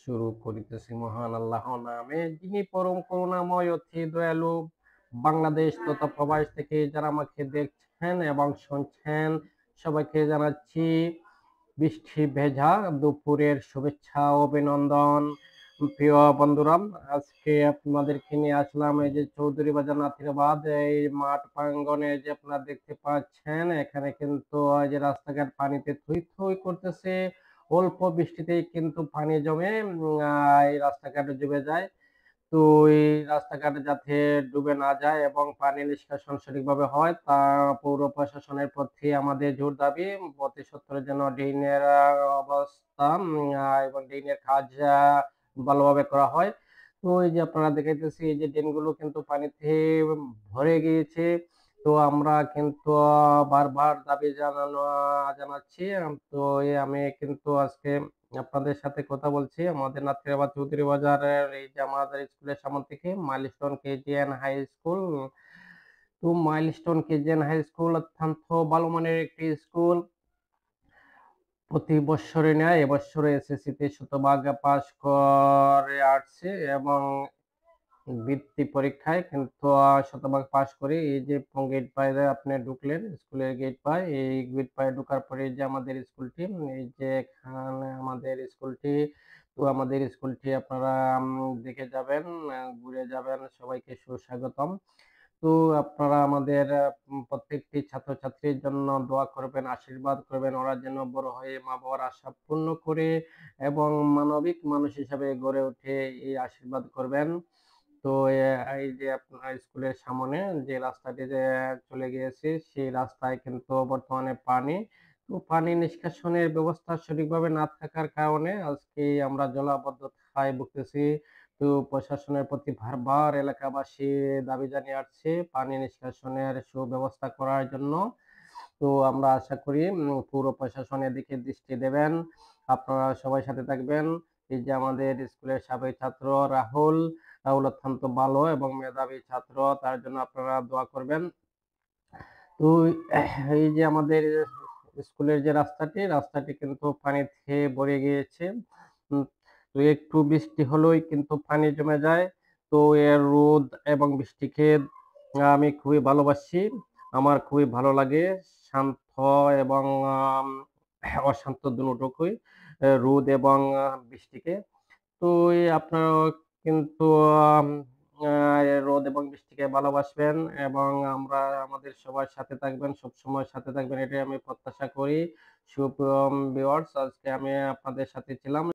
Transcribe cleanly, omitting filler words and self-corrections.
শুরু করিতেছি মহান আল্লাহর নামে, যিনি পরম করুণাময় অতি দয়ালু। বাংলাদেশ তথা প্রবাস থেকে যারা আমাকে দেখছেন এবং শুনছেন, সবাইকে জানাচ্ছি বৃষ্টি ভেজা দুপুরের শুভেচ্ছা ও অভিনন্দন। প্রিয় বন্ধুরা, আজকে আপনাদেরকে নিয়ে আসলাম এই যে চৌধুরী বাজার নাথিরাবাদ এই মাঠ প্রাঙ্গণে যে আপনারা দেখতে পাচ্ছেন, এখানে কিন্তু এই যে রাস্তাঘাট পানিতে থই থই করতেছে। অল্প বৃষ্টিতেই কিন্তু পানি জমে এই রাস্তাঘাটে ডুবে যায়। তো এই রাস্তাঘাটে যাতে ডুবে না যায় এবং পানি নিষ্কাশন সঠিকভাবে হয়, তা পৌর প্রশাসনের প্রতি আমাদের জোর দাবি। অতি সত্বরে যেন ড্রেনের অবস্থা এবং ড্রেনের কাজ ভালোভাবে করা হয়। তো এই যে আপনারা দেখাইতেছি, এই যে ড্রেনগুলো কিন্তু পানিতে ভরে গিয়েছে। তো আমরা কিন্তু বারবার দাবি জানাচ্ছি। তো আমি কিন্তু আজকে আপনাদের সাথে কথা বলছি আমাদের নাথিরাবাদ চৌধুরী বাজারের এই যে আমাদের স্কুলের সামনে থেকে মাইলস্টোন কেজিএন হাই স্কুল। তো মাইলস্টোন কেজিএন হাই স্কুল অত্যন্ত ভালো মানের একটি স্কুল। প্রতি বৎসরে ন্যায় এবছরে এসএসসিতে শতভাগ পাস করে আসছে এবং বৃত্তি পরীক্ষায় কিন্তু শতভাগ পাস করে এই যে গেট পায়ে আপনি ঢুকলেন, স্কুলের গেট পায়, এই গেট পায়ে ঢোকার পরে যে আমাদের স্কুলটি, এই যে এখানে আমাদের স্কুলটি। তো আমাদের স্কুলটি আপনারা দেখে যাবেন, ঘুরে যাবেন, সবাইকে সুস্বাগতম। তো আপনারা আমাদের প্রত্যেকটি ছাত্রছাত্রীর জন্য দোয়া করবেন, আশীর্বাদ করবেন, ওরা যেন বড় হয়ে মা বাবার আশা পূর্ণ করে এবং মানবিক মানুষ হিসাবে গড়ে ওঠে, এই আশীর্বাদ করবেন। তো এই যে আপনার স্কুলের সামনে যে রাস্তাটি যে চলে গিয়েছে, সেই রাস্তায় কিন্তু বর্তমানে পানি। তো পানি নিষ্কাশনের ব্যবস্থা সঠিকভাবে না থাকার কারণে আজকে আমরা জলাবদ্ধতায় ভুগতেছি। তো প্রশাসনের প্রতি বারবার এলাকাবাসী দাবি জানিয়ে আসছে পানি নিষ্কাশনের সুব্যবস্থা করার জন্য। তো আমরা আশা করি পৌর প্রশাসন এদিকে দৃষ্টি দেবেন। আপনারা সবাই সাথে থাকবেন। এই যে আমাদের স্কুলের সাবেক ছাত্র রাহুল, রাহুল অত্যন্ত ভালো এবং মেধাবী ছাত্র, তার জন্য আপনারা দোয়া করবেন। তো এই যে আমাদের স্কুলের যে রাস্তাটি কিন্তু পানিতে ভরে গিয়েছে। উম, তো একটু বৃষ্টি হলেই কিন্তু পানি জমে যায়। তো এর রোদ এবং বৃষ্টিকে আমি খুবই ভালোবাসি। আমার খুবই ভালো লাগে শান্ত এবং অশান্ত দুটোকুই, রোদ এবং বৃষ্টিকে। তো এই আপনারাও কিন্তু আম আ রোদ এবং বৃষ্টিকে ভালোবাসবেন এবং আমরা আমাদের সবার সাথে থাকবেন, সবসময় সাথে থাকবেন, এটাই আমি প্রত্যাশা করি। সুপ্রিয় ভিউয়ার্স, আজকে আমি আপনাদের সাথে ছিলাম।